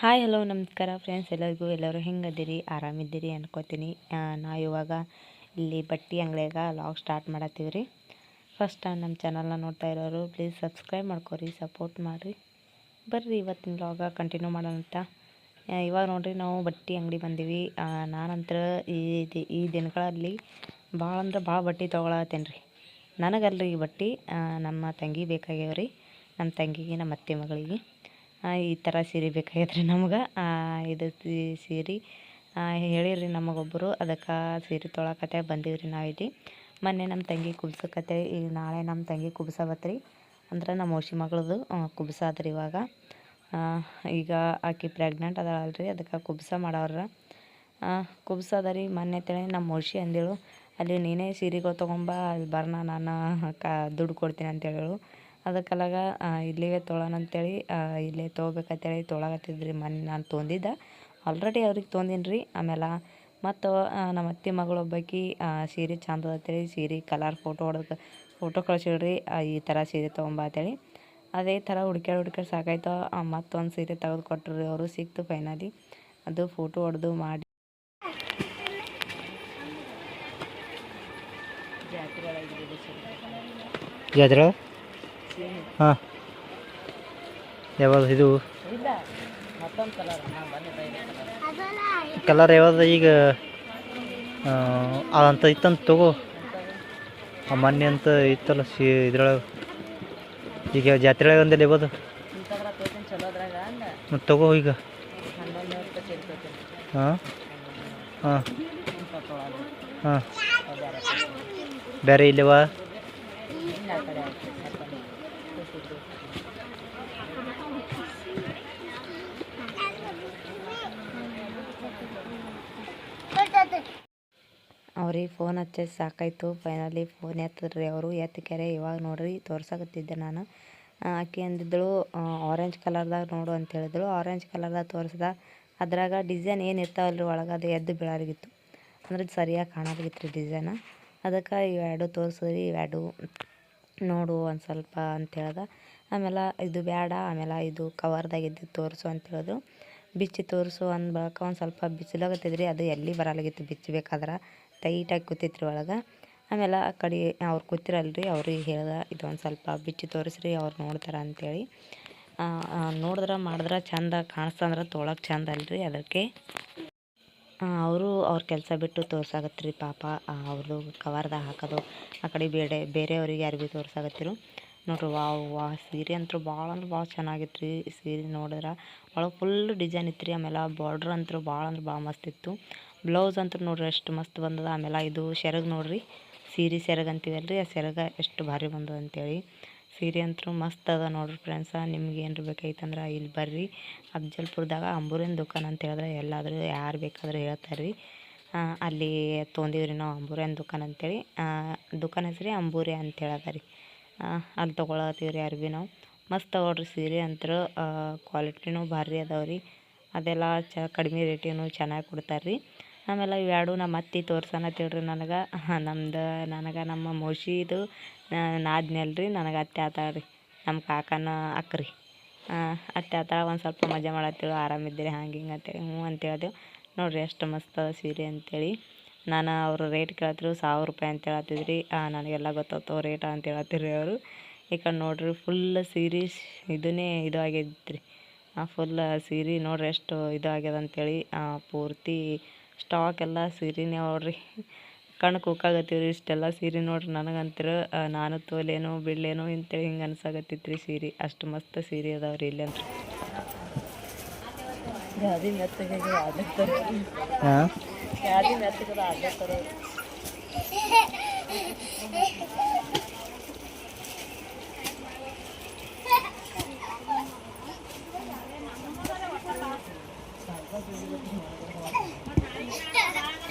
Hi hello ನಮಸ್ಕಾರ friends, ಎಲ್ಲರೂ ಹೆಂಗದಿರಿ, ಆರಾಮಿದ್ದೀರಿ ಅನ್ಕೋತೀನಿ. ನಾ ಇವಾಗ ಇಲ್ಲಿ ಬಟ್ಟೆ ಅಂಗಡಿಯಾಗ ಲಾಗ್ ಸ್ಟಾರ್ಟ್ ಮಾಡತ್ತೀವಿ ರೀ. ಫಸ್ಟ್ ಟೈಮ್ ನಮ್ಮ ಚಾನಲ್ನ ನೋಡ್ತಾ ಇರೋರು ಪ್ಲೀಸ್ ಸಬ್ಸ್ಕ್ರೈಬ್ ಮಾಡ್ಕೊರಿ, ಸಪೋರ್ಟ್ ಮಾಡಿರಿ. ಬರ್ರಿ ಇವತ್ತಿನ ಲಾಗ ಕಂಟಿನ್ಯೂ ಮಾಡೋಣ ಅಂತ. ಇವಾಗ ನೋಡ್ರಿ ನಾವು ಬಟ್ಟೆ ಅಂಗಡಿ ಬಂದೀವಿ. ನಾನಂತರ ಈ ದಿನಗಳಲ್ಲಿ ಭಾಳ ಅಂದ್ರೆ ಭಾಳ ಬಟ್ಟೆ ತೊಗೊಳತ್ತೇನೆ ರೀ. ನನಗಲ್ರಿ ಈ ಬಟ್ಟೆ ನಮ್ಮ ತಂಗಿ ಬೇಕಾಗ್ಯಾವ ರೀ. ನಮ್ಮ ತಂಗಿಗೆ, ನಮ್ಮ ಅತ್ತೆ ಮಗಳಿಗೆ ಈ ಥರ ಸೀರೆ ಬೇಕಾಗಿದ್ರಿ ನಮ್ಗೆ. ಇದು ಸೀರೆ ಹೇಳಿರಿ ನಮಗೊಬ್ಬರು, ಅದಕ್ಕೆ ಸೀರೆ ತೊಗೊಳಕತ್ತೆ ಬಂದೀವ್ರಿ ನಾವಿಲ್ಲಿ. ಮೊನ್ನೆ ನಮ್ಮ ತಂಗಿ ಕುಬ್ಸಕತ್ತೆ, ಈಗ ನಾಳೆ ನಮ್ಮ ತಂಗಿ ಕುಬ್ಸವತ್ರಿ. ಅಂದ್ರೆ ನಮ್ಮ ಮೌಸಿ ಮಗಳದು ಕುಬ್ಸಾದ್ರಿ ಇವಾಗ. ಈಗ ಆಕೆ ಪ್ರೆಗ್ನೆಂಟ್ ಅದಾಳಲ್ರಿ, ಅದಕ್ಕೆ ಕುಬ್ಸ ಮಾಡವ್ರ. ಕುಬ್ಸದ ರೀ. ಮೊನ್ನೆ ತೇಳಿ ನಮ್ಮ ಮೌಸಿ ಅಂದೇಳು, ಅಲ್ಲಿ ನೀನೇ ಸೀರೆಗಳು ತೊಗೊಂಬ, ಅಲ್ಲಿ ಬರ್ನ ನಾನು ದುಡ್ಡು ಕೊಡ್ತೀನಿ ಅಂತೇಳು. ಅದಕ್ಕೆಲ್ಲಾಗ ಇಲ್ಲೇ ತೊಗೊಳೋಣ ಅಂತೇಳಿ ಇಲ್ಲೇ ತೊಗೋಬೇಕಂತೇಳಿ ತೊಗೊಳಕತ್ತಿದ್ರಿ. ಮೊನ್ನೆ ನಾನು ತೊಗೊಂಡಿದ್ದೆ ಆಲ್ರೆಡಿ, ಅವ್ರಿಗೆ ತೊಗೊಂಡಿನಿ ರೀ. ಆಮೇಲೆ ಮತ್ತು ನಮ್ಮ ಅತ್ತೆ ಮಗಳೊಬ್ಬಾಕಿ ಸೀರೆ ಚಂದ ಅಂತೇಳಿ ಸೀರೆ ಕಲರ್ ಫೋಟೋ ಕಳಿಸಿಡ್ರಿ, ಈ ಥರ ಸೀರೆ ತೊಗೊಂಬ ಅಂತೇಳಿ. ಅದೇ ಥರ ಹುಡ್ಕ್ಯಾಡಿ ಸಾಕಾಯ್ತು. ಮತ್ತೊಂದು ಸೀರೆ ತೆಗೆದು ಕೊಟ್ಟರು ಅವರು, ಸಿಕ್ತು ಫೈನಲಿ. ಅದು ಫೋಟೋ ಹೊಡೆದು ಮಾಡಿ ಜಾತ್ರೆ. ಹಾಂ, ಯಾವುದು ಇದು ಕಲರ್ ಯಾವುದು ಈಗ ಅದಂತ ಇತ್ತಂತ ತಗೋ. ಮೊನ್ನೆ ಅಂತ ಇತ್ತಲ್ಲ ಇದ್ರೊಳಗೆ, ಈಗ ಜಾತ್ರೆ ಒಂದಲ್ಲಿ ಯಾವುದು ಮತ್ತು ತಗೋ ಈಗ. ಹಾಂ ಹಾಂ ಹಾಂ, ಬೇರೆ ಇಲ್ಲವಾ? ಅವ್ರಿಗೆ ಫೋನ್ ಹಚ್ಚಿ ಸಾಕಾಯ್ತು. ಫೈನಲಿ ಫೋನ್ ಎತ್ತಿದ್ರಿ ಅವರು. ಎತ್ತಕ್ಯಾರೆ ಇವಾಗ ನೋಡ್ರಿ ತೋರ್ಸಕತ್ತಿದ್ದೆ ನಾನು. ಆಕೆ ಅಂದಿದ್ದಳು ಆರೆಂಜ್ ಕಲರ್ದಾಗ ನೋಡು ಅಂತ ಹೇಳಿದಳು. ಆರೆಂಜ್ ಕಲರ್ದಾಗ ತೋರಿಸ್ದ. ಅದ್ರಾಗ ಡಿಸೈನ್ ಏನು ಇರ್ತಾವಲ್ರಿ ಒಳಗೆ, ಅದು ಎದ್ದು ಬೀಳಾರಿಗಿತ್ತು. ಅಂದ್ರೆ ಸರಿಯಾಗಿ ಕಾಣೋದಿತ್ತು ರೀ ಡಿಸೈನ. ಅದಕ್ಕೆ ಇವೆರಡು ತೋರಿಸಿದ್ರಿ, ಇವೆರಡು ನೋಡು ಒಂದು ಸ್ವಲ್ಪ ಅಂತ ಹೇಳ್ದೆ. ಆಮೇಲೆ ಇದು ಬೇಡ, ಆಮೇಲೆ ಇದು ಕವರ್ದಾಗಿದ್ದು ತೋರಿಸು ಅಂತ ಹೇಳಿದ್ರು. ಬಿಚ್ಚಿ ತೋರಿಸು ಅಂದ ಬಳಿಕ ಒಂದು ಸ್ವಲ್ಪ ಬಿಚ್ಚಲಾಗತ್ತಿದ್ರಿ. ಅದು ಎಲ್ಲಿ ಬರಲಾಗಿತ್ತು ಬಿಚ್ಚಬೇಕಾದ್ರೆ, ಟೈಟಾಗಿ ಕೂತಿತ್ರಿ ಒಳಗೆ. ಆಮೇಲೆ ಆ ಕಡೆ ಅವ್ರು ಕೂತಿರಲ್ರಿ, ಅವ್ರಿಗೆ ಹೇಳ್ದೆ ಇದೊಂದು ಸ್ವಲ್ಪ ಬಿಚ್ಚಿ ತೋರಿಸ್ರಿ, ಅವ್ರು ನೋಡ್ತಾರೆ ಅಂಥೇಳಿ. ನೋಡಿದ್ರೆ ಮಾಡಿದ್ರೆ ಚಂದ ಕಾಣಿಸ್ತಂದ್ರೆ ತೊಗೊಳಕ್ಕೆ ಚಂದ ಅಲ್ರಿ. ಅದಕ್ಕೆ ಅವ್ರ ಕೆಲಸ ಬಿಟ್ಟು ತೋರ್ಸಾಕತ್ರಿ ಪಾಪ. ಅವ್ರದ್ದು ಕವರ್ದಾಗ ಹಾಕೋದು ಆ ಕಡೆ ಬೇರೆಯವ್ರಿಗೆ ಯಾರು ಭೀ ತೋರ್ಸಾಕತ್ತಿರು ನೋಡ್ರಿ. ವಾ ಸೀರೆ ಅಂತೂ ಭಾಳ ಅಂದ್ರೆ ಭಾಳ ಚೆನ್ನಾಗಿತ್ತು ರೀ. ಸೀರೆ ನೋಡಿದ್ರೆ ಒಳಗೆ ಫುಲ್ ಡಿಸೈನ್ ಇತ್ತು ರೀ. ಆಮೇಲೆ ಬಾರ್ಡ್ರ್ ಅಂತೂ ಭಾಳ ಅಂದ್ರೆ ಭಾಳ ಮಸ್ತ್ ಇತ್ತು. ಬ್ಲೌಸ್ ಅಂತೂ ನೋಡ್ರಿ ಎಷ್ಟು ಮಸ್ತ್ ಬಂದದ. ಆಮೇಲೆ ಇದು ಸೆರಗು ನೋಡ್ರಿ, ಸೀರೆ ಸೆರಗು ಅಂತೀವಲ್ರಿ, ಆ ಸೆರಗ ಎಷ್ಟು ಭಾರಿ ಬಂದದ ಅಂತೇಳಿ. ಸೀರೆ ಅಂತೂ ಮಸ್ತ್ ಅದ ನೋಡ್ರಿ ಫ್ರೆಂಡ್ಸ. ನಿಮ್ಗೆ ಏನಾರು ಬೇಕಾಯ್ತಂದ್ರೆ ಇಲ್ಲಿ ಬರ್ರಿ. ಅಫ್ಜಲ್ಪುರದಾಗ ಅಂಬೂರಿನ ದುಕಾನ್ ಅಂತ ಹೇಳಿದ್ರೆ ಎಲ್ಲಾದರೂ ಯಾರು ಬೇಕಾದರೂ ಹೇಳ್ತಾರೆ ರೀ. ಅಲ್ಲಿ ತೊಗೊಂಡಿವ್ರಿ ನಾವು, ಅಂಬೂರಿನ ದುಕಾನ್ ಅಂತೇಳಿ. ದುಕಾನ್ ಹೆಸ್ರಿ ಅಂಬೂರಿ ಅಂತ ಹೇಳದ ರೀ. ಅಲ್ಲಿ ತೊಗೊಳತ್ತೀವಿ ರೀ ಯಾರು ಭೀ ನಾವು. ಮಸ್ತ್ ತಗೊಳ್ರಿ ಸೀರೆ ಅಂತೂ. ಕ್ವಾಲಿಟಿನೂ ಭಾರಿ ಅದಾವೆ ರೀ. ಅದೆಲ್ಲ ಕಡಿಮೆ ರೇಟಿನೂ ಚೆನ್ನಾಗಿ ಕೊಡ್ತಾರೆ ರೀ. ಆಮೇಲೆ ಇವೆರಡು ನಮ್ಮ ಅತ್ತೆ ತೋರ್ಸನತ್ತಿಳ್ರಿ ನನಗೆ. ನನಗೆ ನಮ್ಮ ಮೌಸಿದು ನಾದ್ನಲ್ರಿ, ನನಗೆ ಅತ್ತೆ ಆತಾಳ್ರಿ, ನಮ್ಮ ಕಾಕನ ಅಕ್ರಿ. ಅತ್ತೆ ಆತಾಳ. ಒಂದು ಸ್ವಲ್ಪ ಮಜಾ ಮಾಡತ್ತೇಳು, ಆರಾಮಿದ್ದೀರಿ ಹಂಗೆ ಹಿಂಗೆ ಅಂತೇಳಿ. ಹ್ಞೂ ಅಂತೇಳಿದೆವು. ನೋಡಿರಿ ಎಷ್ಟು ಮಸ್ತ್ ಅದ ಸೀರೆ ಅಂತೇಳಿ. ನಾನು ಅವರು ರೇಟ್ ಕೇಳತ್ತಿರು 1000 ರೂಪಾಯಿ ಅಂತ ಹೇಳತ್ತಿದ್ರಿ. ನನಗೆಲ್ಲ ಗೊತ್ತಾಗ್ತವೆ ರೇಟ ಅಂತ ಹೇಳತ್ತಿರಿ ಅವರು. ಈ ಕಡೆ ನೋಡ್ರಿ ಫುಲ್ ಸೀರೆ ಇದನ್ನೇ ಇದು ಆಗೈತ್ರಿ. ಫುಲ್ ಸೀರೆ ನೋಡ್ರಿ ಎಷ್ಟು ಇದು ಆಗ್ಯದ ಅಂತೇಳಿ. ಪೂರ್ತಿ ಸ್ಟಾಕ್ ಎಲ್ಲ ಸೀರೆನೇ ನೋಡ್ರಿ. ಕಣ್ಣು ಕುಕ್ಕಾಗತ್ತೀವ್ರಿ ಇಷ್ಟೆಲ್ಲ ಸೀರೆ ನೋಡ್ರಿ. ನನಗಂತೀರ ನಾನು ತೋಲೇನೋ ಬಿಡ್ಲೇನೋ ಅಂತೇಳಿ ಹಿಂಗೆ ಅನ್ಸಾಗತ್ತಿತ್ತು ರೀ ಸೀರೆ. ಅಷ್ಟು ಮಸ್ತ್ ಸೀರೆ ಅದಾವ್ರಿ ಇಲ್ಲಿ ಅಂತ.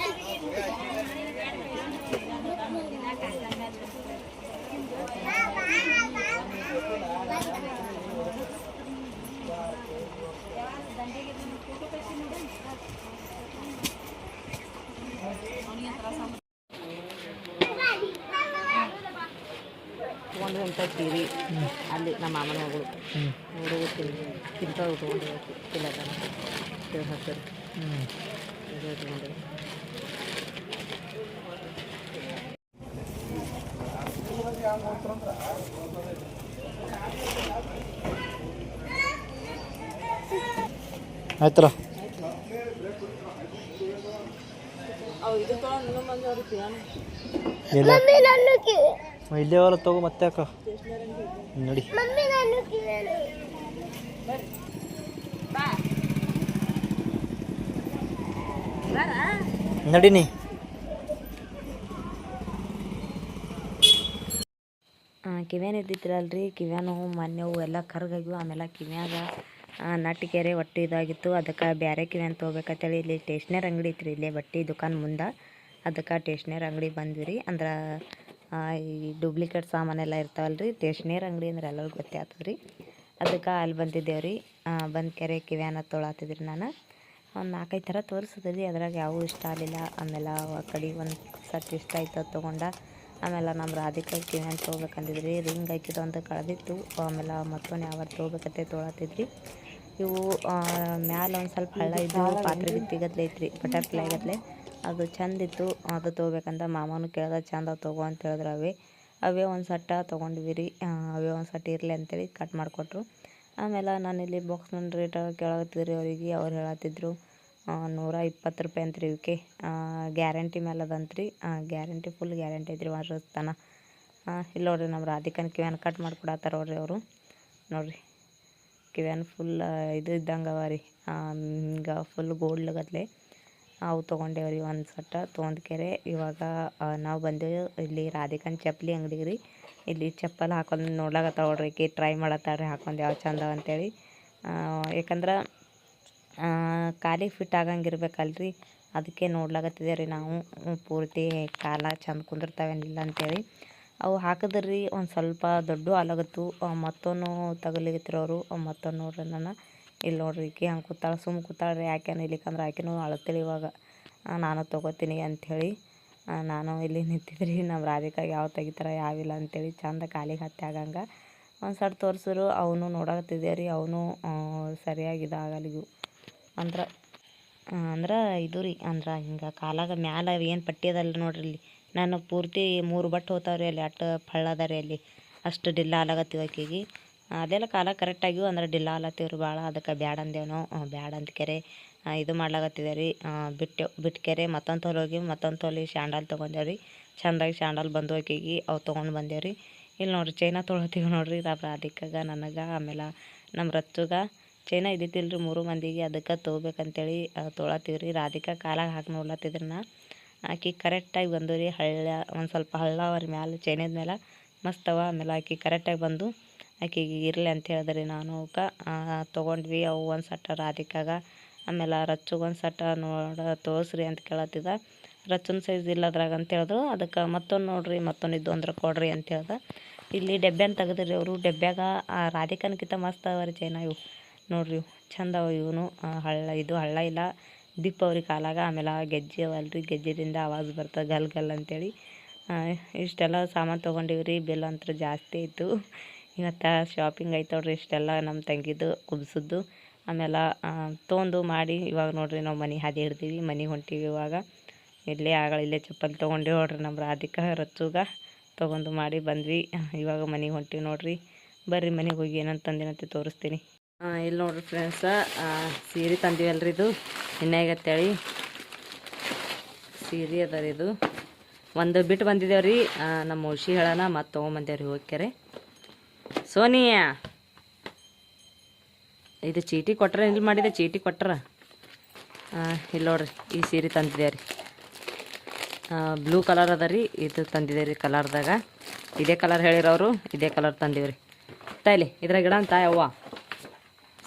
ಇಂಥ ಸೀರೆ ಅಲ್ಲಿ ನಮ್ಮ ಮಾಮನ ಮಗಳು ಹುಡುಗ ತಿಂತ ಉಟ್ಕೊಂಡು ತಿಲ್ಲದ ಹಸಿರು ಉಟ್ಕೊಂಡು ಆಯ್ತಲ್ಲ ಇಲ್ಲೇ ಹೊಲ ತಗೋ ಮತ್ತೆ ಅಕ್ಕ ನೋಡಿ ನಡೀನಿ ಕಿವ್ಯಾನ ಇದ್ದಿದ್ರಲ್ರಿ ಕಿವ್ಯಾನು ಮೊನ್ನೆವು ಎಲ್ಲ ಕರ್ಗಾಗಿವು ಆಮೇಲೆ ಕಿವ್ಯಾಗ ನಟ್ಟಿಗೆರೆ ಒಟ್ಟು ಇದಾಗಿತ್ತು ಅದಕ್ಕೆ ಬೇರೆ ಕಿವ್ಯಾನ ತೊಗೋಬೇಕಂತೇಳಿ ಇಲ್ಲಿ ಟೇಷ್ನರ್ ಅಂಗಡಿ ಐತ್ರಿ ಇಲ್ಲೇ ಬಟ್ಟೆ ದುಕಾನ್ ಮುಂದೆ ಅದಕ್ಕೆ ಟೇಷ್ನರ್ ಅಂಗಡಿ ಬಂದ್ವಿ ರೀ ಅಂದ್ರೆ ಈ ಡೂಪ್ಲಿಕೇಟ್ ಸಾಮಾನೆಲ್ಲ ಇರ್ತಾವಲ್ರಿ ಟೇಷ್ನರ್ ಅಂಗಡಿ ಅಂದ್ರೆ ಎಲ್ಲರಿಗೂ ಗೊತ್ತೇ ಆಗ್ತದೆ ರೀ ಅದಕ್ಕೆ ಅಲ್ಲಿ ಬಂದಿದ್ದೇವೆ ರೀ ಬಂದು ಕೆರೆ ಕಿವ್ಯಾನ ತೊಗೊಳತ್ತಿದ್ರಿ ನಾನು ಒಂದು 4-5 ಥರ ತೋರಿಸಿದ್ರಿ ಅದ್ರಾಗ ಯಾವೂ ಇಷ್ಟ ಆಗಲಿಲ್ಲ ಆಮೇಲೆ ಆ ಕಡೆ ಒಂದು ಸಟ್ ಇಷ್ಟ ಆಯ್ತು ಅದು ತೊಗೊಂಡ ಆಮೇಲೆ ನಮ್ಮ ರಾಧಿಕಾ ಕಿವ್ಯಾನ ತೊಗೋಬೇಕಂದಿದ್ರಿ ರಿಂಗ್ ಹಾಕಿದ್ದು ಒಂದು ಕಳೆದಿತ್ತು ಆಮೇಲೆ ಮತ್ತೊಂದು ಯಾವ ತೊಗೋಬೇಕಂತ ತೊಗೊಳತ್ತಿದ್ರಿ ಇವು ಮ್ಯಾಲೆ ಒಂದು ಸ್ವಲ್ಪ ಹಳ್ಳ ಇದ್ದು ಪಾತ್ರೆ ಬಿತ್ತಿಗತ್ಲೆ ಐತ್ರಿ ಬಟರ್ಫ್ಲೈ ಗತ್ಲೆ ಅದು ಚಂದಿತ್ತು ಅದು ತೊಗೋಬೇಕಂತ ಮಾಮನು ಕೇಳ್ದ ಚಂದ ತೊಗೋ ಅಂತ ಹೇಳಿದ್ರು ಅವೇ ಒಂದು ಸಟ್ಟ ತೊಗೊಂಡ್ವಿ ರೀ ಅವೇ ಒಂದು ಸಟ್ಟ ಇರಲಿ ಅಂತೇಳಿ ಕಟ್ ಮಾಡಿಕೊಟ್ರು ಆಮೇಲೆ ನಾನಿಲ್ಲಿ ಬಾಕ್ಸ್ ನನ್ನ ರೇಟ್ ಕೇಳತ್ತಿದ್ರಿ ಅವರಿಗೆ ಅವ್ರು ಹೇಳತ್ತಿದ್ರು 120 ರೂಪಾಯಿ ಅಂತ್ರಿ ಇವಕ್ಕೆ ಗ್ಯಾರಂಟಿ ಮೇಲೆ ಅದಂತ್ರಿ ಗ್ಯಾರಂಟಿ ಫುಲ್ ಗ್ಯಾರಂಟಿ ಐತ್ರಿ ವರ್ಷದ ತನಕ ಇಲ್ಲಿ ನೋಡ್ರಿ ನಮ್ಮ ರಾಧಿಕನ ಕಿವ್ಯಾನ ಕಟ್ ಮಾಡಿಕೊಡತ್ತಾರ ನೋಡ್ರಿ ಅವರು ನೋಡ್ರಿ ಕಿವ್ಯಾನ ಫುಲ್ ಇದು ಇದ್ದಂಗೆ ಅವ ರೀ ಹಿಂಗೆ ಫುಲ್ ಗೋಲ್ಡ್ ಗತ್ಲೆ ಅವು ತೊಗೊಂಡೇವ್ರಿ ಒಂದು ಸಟ್ಟ ತೊಗೊಂಡ್ಕೆರೆ ಇವಾಗ ನಾವು ಬಂದೇವು ಇಲ್ಲಿ ರಾಧಿಕನ ಚಪ್ಪಲಿ ಅಂಗಡಿಗೆ ರೀ ಇಲ್ಲಿ ಚಪ್ಪಲ್ ಹಾಕೊಂಡು ನೋಡ್ಲಾಕತ್ತಾಳ ನೋಡ್ರಿ ಈಕಿ ಟ್ರೈ ಮಾಡತ್ತಾಳ್ರಿ ಹಾಕೊಂಡು ಯಾವ ಚಂದ ಅಂತೇಳಿ ಯಾಕಂದ್ರೆ ಕಾಲಿಗೆ ಫಿಟ್ ಆಗಂಗಿರ್ಬೇಕಲ್ರಿ ಅದಕ್ಕೆ ನೋಡ್ಲಾಕತ್ತಿದ್ದೆ ರೀ ನಾವು ಪೂರ್ತಿ ಕಾಲ ಚಂದ ಕುಂದಿರ್ತಾವೇನಿಲ್ಲ ಅಂತೇಳಿ ಅವು ಹಾಕಿದ್ರಿ ಒಂದು ಸ್ವಲ್ಪ ದೊಡ್ಡ ಆಲಾಗತ್ತು ಮತ್ತೊಂದು ತಗಲಿಗತ್ತಿರೋರು ಮತ್ತೊಂದು ನೋಡ್ರಿ ನಾನು ಇಲ್ಲಿ ನೋಡ್ರಿ ಈಕಿ ಹಂಗೆ ಕೂತಾಳೆ ಸುಮ್ಮ ಕೂತಾಳ್ರಿ ಯಾಕೆನ ಇಲ್ಲಿಕಂದ್ರೆ ಆಕೆನೂ ಅಳತ್ತೇಳಿ ಇವಾಗ ನಾನು ತೊಗೋತೀನಿ ಅಂಥೇಳಿ ನಾನು ಇಲ್ಲಿ ನಿಂತಿದ್ರಿ ನಮ್ಮ ರಾಧಿಕಾಗೆ ಯಾವ ತೆಗಿತಾರ ಯಾವಿಲ್ಲ ಅಂತೇಳಿ ಚಂದ ಕಾಲಿಗೆ ಹತ್ತಿ ಆಗಂಗೆ ಒಂದು ಸಟ್ ತೋರಿಸಿದ್ರು ಅವನು ನೋಡಕತ್ತಿದ್ದೆ ರೀ ಅವನು ಸರಿಯಾಗಿ ಇದಾಗಲಿಗೂ ಅಂದ್ರೆ ಇದು ರೀ ಅಂದ್ರೆ ಹಿಂಗೆ ಕಾಲಾಗ ಮ್ಯಾಲ ಏನು ಪಟ್ಟಿ ಅದಲ್ಲ ನೋಡ್ರಿ ಇಲ್ಲಿ ನಾನು ಪೂರ್ತಿ 3 ಬಟ್ಟು ಹೋಗ್ತಾವ್ರಿ ಅಲ್ಲಿ ಅಟ್ಟು ಫಳ್ಳದ ರೀ ಅಲ್ಲಿ ಅಷ್ಟು ಡಿಲ್ಲ ಆಲಾಗತ್ತೀವಿ ಆಕೆಗೆ ಅದೆಲ್ಲ ಕಾಲ ಕರೆಕ್ಟಾಗಿವು ಅಂದ್ರೆ ಡಿಲ್ಲ ಆಲತ್ತೀವ್ರಿ ಭಾಳ ಅದಕ್ಕೆ ಬ್ಯಾಡ ಅಂದೇವು ನಾವು ಬ್ಯಾಡ ಅಂತ ಕೆರೆ ಇದು ಮಾಡ್ಲಾಗತ್ತಿದೆ ರೀ ಬಿಟ್ಕೆರೆ ಮತ್ತೊಂದು ತೊಲೆ ಹೋಗಿ ಮತ್ತೊಂದು ತೊಲೆ ಶಾಂಡಲ್ ತೊಗೊಂಡೇವು ರೀ ಚೆಂದಾಗಿ ಶಾಂಡಲ್ ಬಂದು ಆಕೆಗೆ ಅವು ತೊಗೊಂಡು ಬಂದೇವು ರೀ ಇಲ್ಲಿ ನೋಡ್ರಿ ಚೈನಾ ತೊಗೊಳ್ತೀವಿ ನೋಡ್ರಿ ರಾಧಿಕಾಗ ನನಗೆ ಆಮೇಲೆ ನಮ್ಮ ರಚ್ಚುಗ ಚೈನಾ ಇದ್ದಿದ್ದಿಲ್ಲ ರೀ 3 ಮಂದಿಗೆ ಅದಕ್ಕೆ ತೊಗೋಬೇಕಂತೇಳಿ ತೊಗೊಳತ್ತೀವಿ ರೀ ರಾಧಿಕಾ ಕಾಲಾಗ ಹಾಕಿ ನೋಡ್ಲತ್ತಿದ್ರನ್ನ ಆಕೆ ಕರೆಕ್ಟಾಗಿ ಬಂದು ರೀ ಹಳ್ಳ ಒಂದು ಸ್ವಲ್ಪ ಹಳ್ಳ ಅವ್ರ ಮ್ಯಾಲೆ ಚೈನದ ಮೇಲೆ ಮಸ್ತವ ಆಮೇಲೆ ಆಕೆ ಕರೆಕ್ಟಾಗಿ ಬಂದು ಆಕೆಗೆ ಇರಲಿ ಅಂತ ಹೇಳಿದ್ರಿ ನಾನು ಅವಕ್ಕೆ ತೊಗೊಂಡ್ವಿ ಅವು ಒಂದು ಸಟ್ಟ ರಾಧಿಕಾಗ ಆಮೇಲೆ ರಚ್ಚುಗೆ ಒಂದು ಸಟ್ಟ ತೋರಿಸ್ರಿ ಅಂತ ಕೇಳತ್ತಿದ್ದ ರಚ್ಚನ ಸೈಜ್ ಇಲ್ಲ ಅದ್ರಾಗ ಅಂತ ಹೇಳಿದ್ರು ಅದಕ್ಕೆ ಮತ್ತೊಂದು ನೋಡ್ರಿ ಮತ್ತೊಂದು ಇದ್ದು ಅಂದ್ರೆ ಕೊಡ್ರಿ ಅಂತ ಹೇಳ್ದೆ ಇಲ್ಲಿ ಡೆಬ್ಬ್ಯಾನ ತೆಗೆದ್ರಿ ಅವರು ಡೆಬ್ಬ್ಯಾಗ ರಾಧಿಕನ್ಕಿಂತ ಮಸ್ತ್ ಅವ ರೀ ಚೈನಾ ಇವು ನೋಡ್ರಿ ಇವು ಚಂದ ಅವ ಇವನು ಹಳ್ಳ ಇಲ್ಲ ದಿಪ್ಪ ಅವ್ರಿಗೆ ಕಾಲಾಗ ಆಮೇಲೆ ಗೆಜ್ಜೆ ಅವಲ್ರಿ ಗೆಜ್ಜೆದಿಂದ ಆವಾಜ್ ಬರ್ತದೆ ಗಲ್ ಗಲ್ ಅಂತೇಳಿ ಇಷ್ಟೆಲ್ಲ ಸಾಮಾನು ತೊಗೊಂಡಿವಿ ರೀ ಬಿಲ್ ಅಂತೂ ಜಾಸ್ತಿ ಇತ್ತು ಇವತ್ತು ಶಾಪಿಂಗ್ ಐತೆ ನೋಡ್ರಿ ಇಷ್ಟೆಲ್ಲ ನಮ್ಮ ತಂಗಿದ್ದು ಕುಬ್ಸದ್ದು ಆಮೇಲೆ ತೊಗೊಂಡು ಮಾಡಿ ಇವಾಗ ನೋಡ್ರಿ ನಾವು ಮನೆ ಹಾದಿ ಹಿಡ್ದೀವಿ ಮನೆಗೆ ಹೊಂಟೀವಿ ಇವಾಗ ಇಲ್ಲೇ ಇಲ್ಲೇ ಚಪ್ಪಲಿ ತೊಗೊಂಡೇವಿ ನೋಡ್ರಿ ನಮ್ಮ ರಾಧಿಕಾ ರಚ್ಚುಗ ತೊಗೊಂಡು ಮಾಡಿ ಬಂದ್ವಿ ಇವಾಗ ಮನೆಗೆ ಹೊಂಟೀವಿ ನೋಡ್ರಿ ಬರ್ರಿ ಮನೆಗೆ ಹೋಗಿ ಏನಂತ ತಂದಿನಂತೆ ತೋರಿಸ್ತೀನಿ ಇಲ್ಲಿ ನೋಡ್ರಿ ಫ್ರೆಂಡ್ಸ ಸೀರೆ ತಂದಿವಲ್ರಿ ಇದು ಇನ್ನೇಗತ್ತೇಳಿ ಸೀರೆ ಅದ ರೀ ಇದು ಒಂದು ಬಿಟ್ಟು ಬಂದಿದ್ದೇವೆ ರೀ ನಮ್ಮ ಔಷಿ ಹೇಳೋಣ ಮತ್ತು ತೊಗೊಂಬಂದೇವ್ರಿ ಹೋಗ್ಯಾರೆ ಸೋನಿಯಾ ಇದು ಚೀಟಿ ಕೊಟ್ರೆ ಇಲ್ಲಿ ಮಾಡಿದೆ ಚೀಟಿ ಕೊಟ್ರ ಇಲ್ಲಿ ನೋಡ್ರಿ ಈ ಸೀರೆ ತಂದಿದ್ದೇವೆ ರೀ ಬ್ಲೂ ಕಲರ್ ಅದ ರೀ ಇದು ತಂದಿದೆ ರೀ ಕಲರ್ದಾಗ ಇದೇ ಕಲರ್ ಹೇಳಿರೋರು ಇದೇ ಕಲರ್ ತಂದೀವಿ ರೀ ತಾಯಿಲಿ ಇದ್ರಾಗ ಗಿಡ ಅಂತ ಅವ್ವ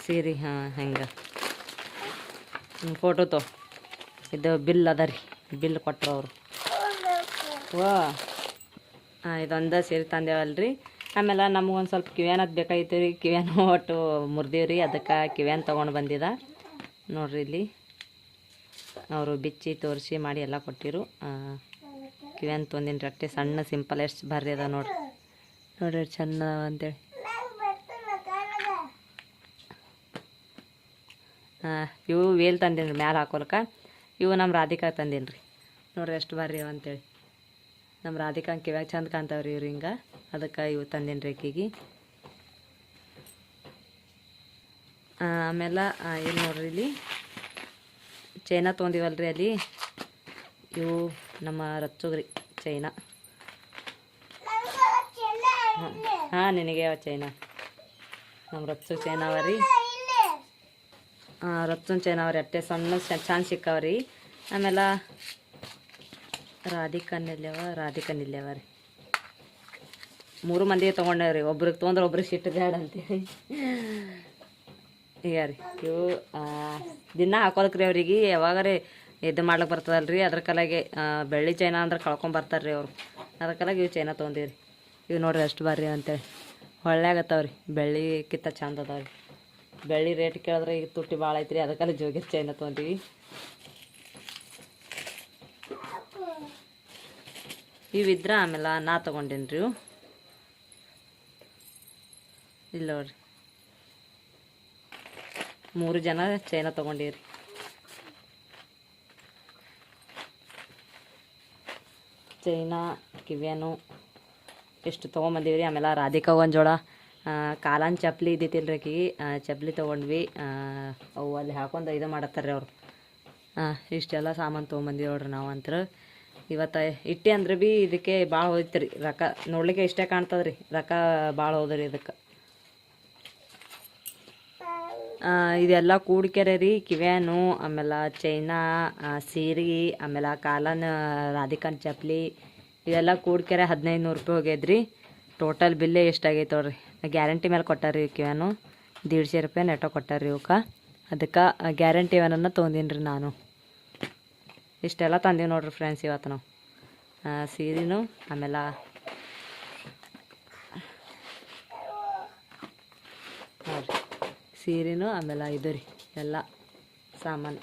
ಸೀರೆ ಹೆಂಗೆ ಫೋಟೋ ತೋ ಇದು ಬಿಲ್ ಅದ ರೀ ಬಿಲ್ ಕೊಟ್ರು ಅವರು ವಾ ಇದೊಂದು ಸೀರೆ ತಂದೇವಲ್ರಿ ಆಮೇಲೆ ನಮಗೊಂದು ಸ್ವಲ್ಪ ಕಿವ್ಯಾನದು ಬೇಕಾಗಿತ್ತು ರೀ ಕಿವ್ಯಾನ ಒಟ್ಟು ಮುರಿದೀವಿ ರೀ ಅದಕ್ಕೆ ಕಿವ್ಯಾನ ತೊಗೊಂಡು ಬಂದಿದ್ದ ನೋಡ್ರಿ ಇಲ್ಲಿ ಅವರು ಬಿಚ್ಚಿ ತೋರಿಸಿ ಮಾಡಿ ಎಲ್ಲ ಕೊಟ್ಟಿರು ಕಿವ್ಯಾನ ತೊಂದಿನಿ ರಟ್ಟೆ ಸಣ್ಣ ಸಿಂಪಲ್ ಎಷ್ಟು ಬರ್ರಿ ಅದ ನೋಡ್ರಿ ನೋಡ್ರಿ ಚೆಂದ ಅಂತೇಳಿ. ಇವು ವೇಲ್ ತಂದೀನಿ ರೀ ಮ್ಯಾಲೆ ಹಾಕೋಲ್ಕ. ಇವು ನಮ್ಮ ರಾಧಿಕಾ ತಂದೀನಿ ರೀ. ನೋಡ್ರಿ ಎಷ್ಟು ಬರ್ರಿ ಅವ ಅಂತೇಳಿ. ನಮ್ಮ ರಾಧಿಕಾ ಕಿವ್ಯಾಗ ಚಂದ ಕಾಣ್ತಾವ್ರಿ ಇವ್ರು ಹಿಂಗೆ, ಅದಕ್ಕೆ ಇವು ತಂದೀನಿ ರೀ ಆಕಿಗೆ. ಆಮೇಲೆ ಏನು ನೋಡ್ರಿ ಇಲ್ಲಿ ಚೈನಾ ತೊಗೊಂಡಿವಲ್ರಿ ಅಲ್ಲಿ, ಇವು ನಮ್ಮ ರಚ್ಚುಗ್ರಿ ಚೈನಾ. ಹಾಂ ನಿನಗೆ ಚೈನಾ ನಮ್ಮ ರಚ್ಚು ಚೈನಾ ಅವ ರೀ. ರಚ್ಚನ್ ಚೈನಾ ಅವ್ರಿ ಅಟ್ಟೆ ಸಣ್ಣ ಚಂದ ಸಿಕ್ಕಾವ್ರಿ. ಆಮೇಲೆ ರಾಧಿಕನಿಲ್ಲವ ರೀ. 3 ಮಂದಿ ತೊಗೊಂಡೇವ್ರಿ. ಒಬ್ರಿಗೆ ತೊಗೊಂಡ್ರೆ ಒಬ್ರಿಗೆ ಸಿಟ್ಟು ಬೇಡ ಅಂತೇಳಿ. ಈಗ ರೀ ಇವು ದಿನ ಹಾಕೋದಕ್ರಿ ಅವ್ರಿಗೆ ಯಾವಾಗಾರೆ ಇದು ಮಾಡ್ಲಿಕ್ಕೆ ಬರ್ತದಲ್ರಿ, ಅದ್ರ ಕಲಾಗೆ ಬೆಳ್ಳಿ ಚೈನಾ ಅಂದ್ರೆ ಕಳ್ಕೊಂಬರ್ತಾರೆ ರೀ ಅವರು. ಅದ್ರ ಕಲಾಗೆ ಇವು ಚೈನಾ ತೊಗೊಂಡಿವ್ರಿ. ಇವು ನೋಡ್ರಿ ಎಷ್ಟು ಬರ್ರಿ ಅಂತೇಳಿ ಹೊಳ್ಳ್ಯಾಗತ್ತವ್ರಿ. ಬೆಳ್ಳಿಕ್ಕಿಂತ ಚಂದ ಅದಾವ್ರಿ. ಬೆಳ್ಳಿ ರೇಟ್ ಕೇಳಿದ್ರೆ ಈಗ ತುಟ್ಟಿ ಭಾಳ ಐತ್ರಿ, ಅದಕ್ಕೆಲ್ಲ ಜೋಗಿರ್ ಚೈನಾ ತೊಗೊಂತೀವಿ. ಇವಿದ್ರ ಆಮೇಲೆ ನಾ ತೊಗೊಂಡೇನಿ ರೀ. ಇಲ್ಲ ನೋಡ್ರಿ 3 ಜನ ಚೈನಾ ತೊಗೊಂಡಿವ್ರಿ. ಚೈನಾ ಕಿವಿಯನು ಎಷ್ಟು ತೊಗೊಂಬಂದೀವಿ ರೀ. ಆಮೇಲೆ ರಾಧಿಕಾ ಒಂದು ಜೋಡ ಕಾಲನ್ ಚಪ್ಪಲಿ ಇದ್ದಿತ್ತಿಲ್ರಿ ಆಕಿಗೆ, ಚಪ್ಪಲಿ ತೊಗೊಂಡ್ವಿ. ಅವು ಅಲ್ಲಿ ಹಾಕೊಂಡು ಇದು ಮಾಡತ್ತಾರೆ ಅವ್ರು. ಇಷ್ಟೆಲ್ಲ ಸಾಮಾನು ತೊಗೊಂಬಂದೀವಿ ನೋಡ್ರಿ ನಾವು ಅಂತರ. ಇವತ್ತು ಇಟ್ಟೆ ಅಂದ್ರೆ ಭೀ ಇದಕ್ಕೆ ಭಾಳ ಹೋಯ್ತು ರೀ ರೊಕ್ಕ. ನೋಡ್ಲಿಕ್ಕೆ ಇಷ್ಟೇ ಕಾಣ್ತದೆ ರೀ, ರೊಕ್ಕ ಭಾಳ ಹೋದ್ರಿ ಇದಕ್ಕೆ. ಇದೆಲ್ಲ ಕೂಡ್ಕೆರೆ ರೀ. ಕಿವ್ಯಾನು ಆಮೇಲೆ ಚೈನಾ ಸೀರೆ ಆಮೇಲೆ ಕಾಲನ್ ರಾಧಿಕನ್ ಚಪ್ಪಲಿ ಇದೆಲ್ಲ ಕೂಡ್ಕೆರೆ 1500 ರೂಪಾಯಿ ಹೋಗ್ಯದ್ರಿ. ಟೋಟಲ್ ಬಿಲ್ಲೇ ಎಷ್ಟಾಗೈತೆ ನೋಡ್ರಿ. ಗ್ಯಾರಂಟಿ ಮೇಲೆ ಕೊಟ್ಟಾರ್ರಿ ಕಿವ್ಯಾನು. 150 ರೂಪಾಯಿ ನೆಟೋ ಕೊಟ್ಟಾರ್ರಿ ಇವಕ್ಕೆ. ಅದಕ್ಕೆ ಗ್ಯಾರಂಟಿ ಇವನನ್ನು ತೊಗೊಂದೀನಿ ರೀ ನಾನು. ಇಷ್ಟೆಲ್ಲ ತಂದೀವಿ ನೋಡ್ರಿ ಫ್ರೆಂಡ್ಸ್ ಇವತ್ತು ನಾವು. ಸೀರೆನೂ ಆಮೇಲೆ ನೋಡಿರಿ ಸೀರೆನೂ ಆಮೇಲೆ ಇದು ರೀ ಎಲ್ಲ ಸಾಮಾನು.